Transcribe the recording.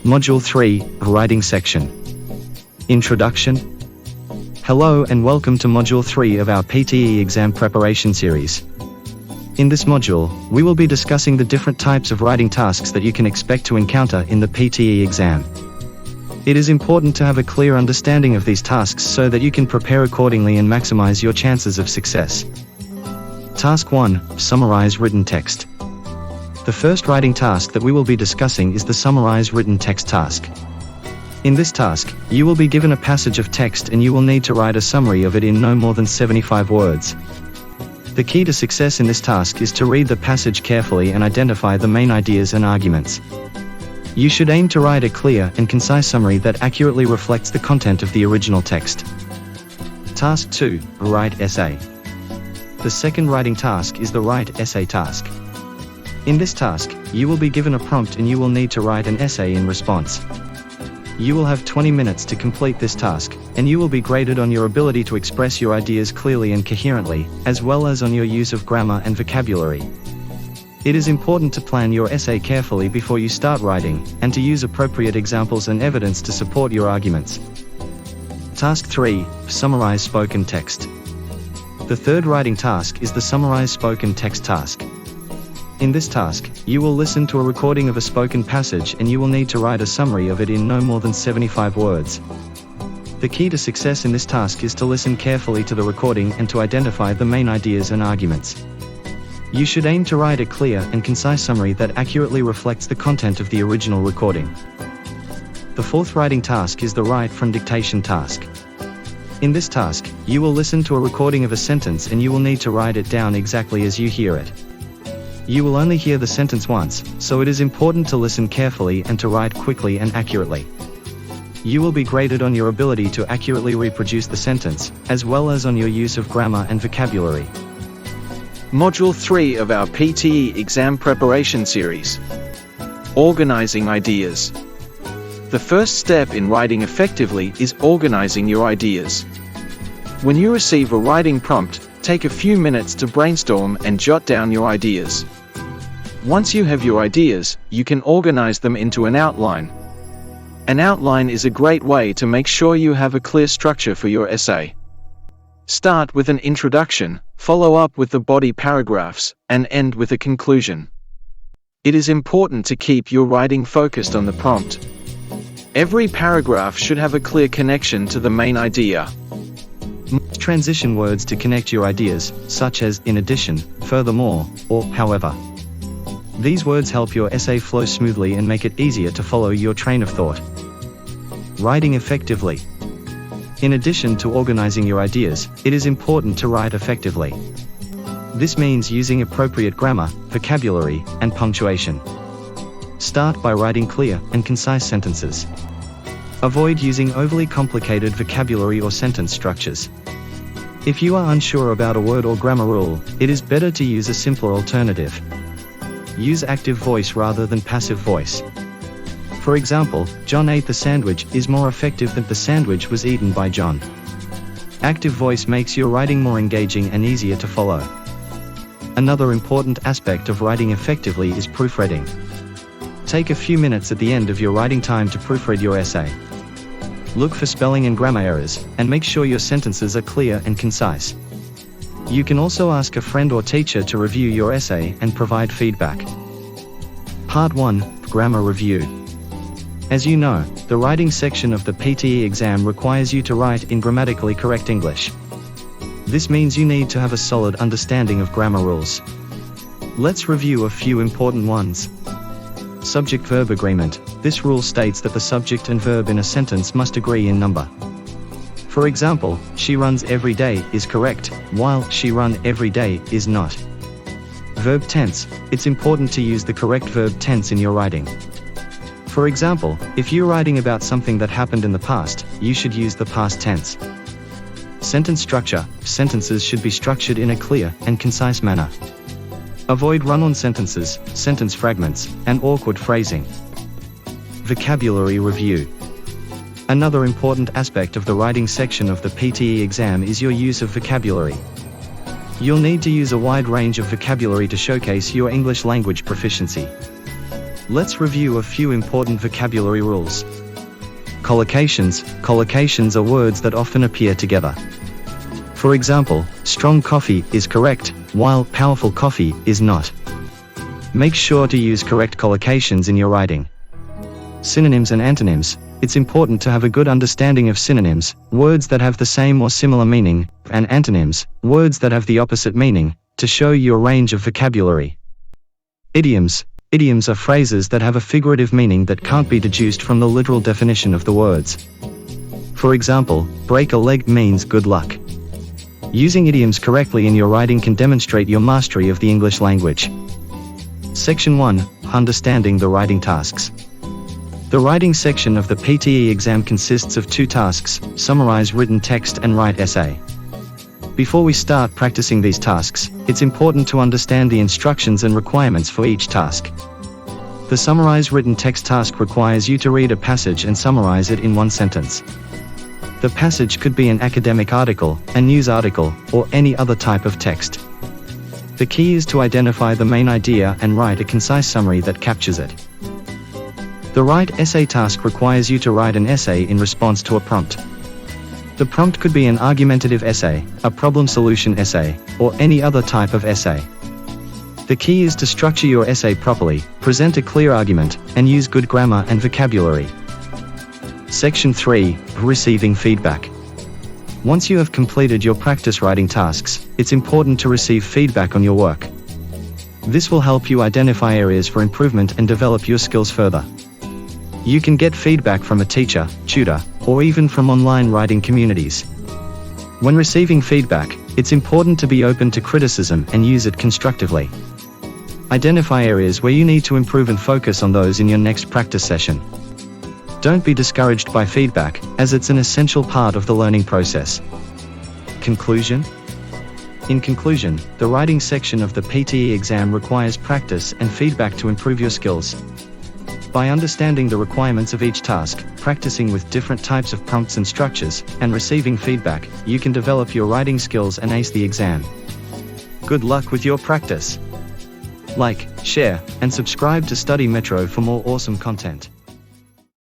Module 3, Writing Section. Introduction. Hello and welcome to Module 3 of our PTE Exam preparation series. In this module, we will be discussing the different types of writing tasks that you can expect to encounter in the PTE exam. It is important to have a clear understanding of these tasks so that you can prepare accordingly and maximize your chances of success. Task 1, Summarize written text. The first writing task that we will be discussing is the Summarize written text task. In this task, you will be given a passage of text and you will need to write a summary of it in no more than 75 words. The key to success in this task is to read the passage carefully and identify the main ideas and arguments. You should aim to write a clear and concise summary that accurately reflects the content of the original text. Task 2, Write essay. The second writing task is the Write essay task. In this task, you will be given a prompt and you will need to write an essay in response. You will have 20 minutes to complete this task, and you will be graded on your ability to express your ideas clearly and coherently, as well as on your use of grammar and vocabulary. It is important to plan your essay carefully before you start writing, and to use appropriate examples and evidence to support your arguments. Task 3, Summarize spoken text. The third writing task is the Summarize spoken text task. In this task, you will listen to a recording of a spoken passage and you will need to write a summary of it in no more than 75 words. The key to success in this task is to listen carefully to the recording and to identify the main ideas and arguments. You should aim to write a clear and concise summary that accurately reflects the content of the original recording. The fourth writing task is the Write from Dictation task. In this task, you will listen to a recording of a sentence and you will need to write it down exactly as you hear it. You will only hear the sentence once, so it is important to listen carefully and to write quickly and accurately. You will be graded on your ability to accurately reproduce the sentence, as well as on your use of grammar and vocabulary. Module 3 of our PTE exam preparation series. Organizing ideas. The first step in writing effectively is organizing your ideas. When you receive a writing prompt, take a few minutes to brainstorm and jot down your ideas. Once you have your ideas, you can organize them into an outline. An outline is a great way to make sure you have a clear structure for your essay. Start with an introduction, follow up with the body paragraphs, and end with a conclusion. It is important to keep your writing focused on the prompt. Every paragraph should have a clear connection to the main idea. Transition words to connect your ideas, such as in addition, furthermore, or however. These words help your essay flow smoothly and make it easier to follow your train of thought. Writing effectively. In addition to organizing your ideas, it is important to write effectively. This means using appropriate grammar, vocabulary, and punctuation. Start by writing clear and concise sentences. Avoid using overly complicated vocabulary or sentence structures. If you are unsure about a word or grammar rule, it is better to use a simpler alternative. Use active voice rather than passive voice. For example, John ate the sandwich is more effective than the sandwich was eaten by John. Active voice makes your writing more engaging and easier to follow. Another important aspect of writing effectively is proofreading. Take a few minutes at the end of your writing time to proofread your essay. Look for spelling and grammar errors, and make sure your sentences are clear and concise. You can also ask a friend or teacher to review your essay and provide feedback. Part 1, Grammar Review. As you know, the writing section of the PTE exam requires you to write in grammatically correct English. This means you need to have a solid understanding of grammar rules. Let's review a few important ones. Subject-verb agreement. This rule states that the subject and verb in a sentence must agree in number. For example, she runs every day is correct, while she run every day is not. Verb tense. It's important to use the correct verb tense in your writing. For example, if you're writing about something that happened in the past, you should use the past tense. Sentence structure. Sentences should be structured in a clear and concise manner. Avoid run-on sentences, sentence fragments, and awkward phrasing. Vocabulary review. Another important aspect of the writing section of the PTE exam is your use of vocabulary. You'll need to use a wide range of vocabulary to showcase your English language proficiency. Let's review a few important vocabulary rules. Collocations. Collocations are words that often appear together. For example, strong coffee is correct, while powerful coffee is not. Make sure to use correct collocations in your writing. Synonyms and antonyms. It's important to have a good understanding of synonyms, words that have the same or similar meaning, and antonyms, words that have the opposite meaning, to show your range of vocabulary. Idioms. Idioms are phrases that have a figurative meaning that can't be deduced from the literal definition of the words. For example, break a leg means good luck. Using idioms correctly in your writing can demonstrate your mastery of the English language. Section 1. Understanding the writing tasks. The writing section of the PTE exam consists of 2 tasks: summarize written text and write essay. Before we start practicing these tasks, it's important to understand the instructions and requirements for each task. The summarize written text task requires you to read a passage and summarize it in 1 sentence. The passage could be an academic article, a news article, or any other type of text. The key is to identify the main idea and write a concise summary that captures it. The write essay task requires you to write an essay in response to a prompt. The prompt could be an argumentative essay, a problem solution essay, or any other type of essay. The key is to structure your essay properly, present a clear argument, and use good grammar and vocabulary. Section 3. Receiving feedback. Once you have completed your practice writing tasks, it's important to receive feedback on your work. This will help you identify areas for improvement and develop your skills further. You can get feedback from a teacher, tutor, or even from online writing communities. When receiving feedback, it's important to be open to criticism and use it constructively. Identify areas where you need to improve and focus on those in your next practice session. Don't be discouraged by feedback, as it's an essential part of the learning process. Conclusion? In conclusion, the writing section of the PTE exam requires practice and feedback to improve your skills. By understanding the requirements of each task, practicing with different types of prompts and structures, and receiving feedback, you can develop your writing skills and ace the exam. Good luck with your practice. Like, share, and subscribe to Study Metro for more awesome content.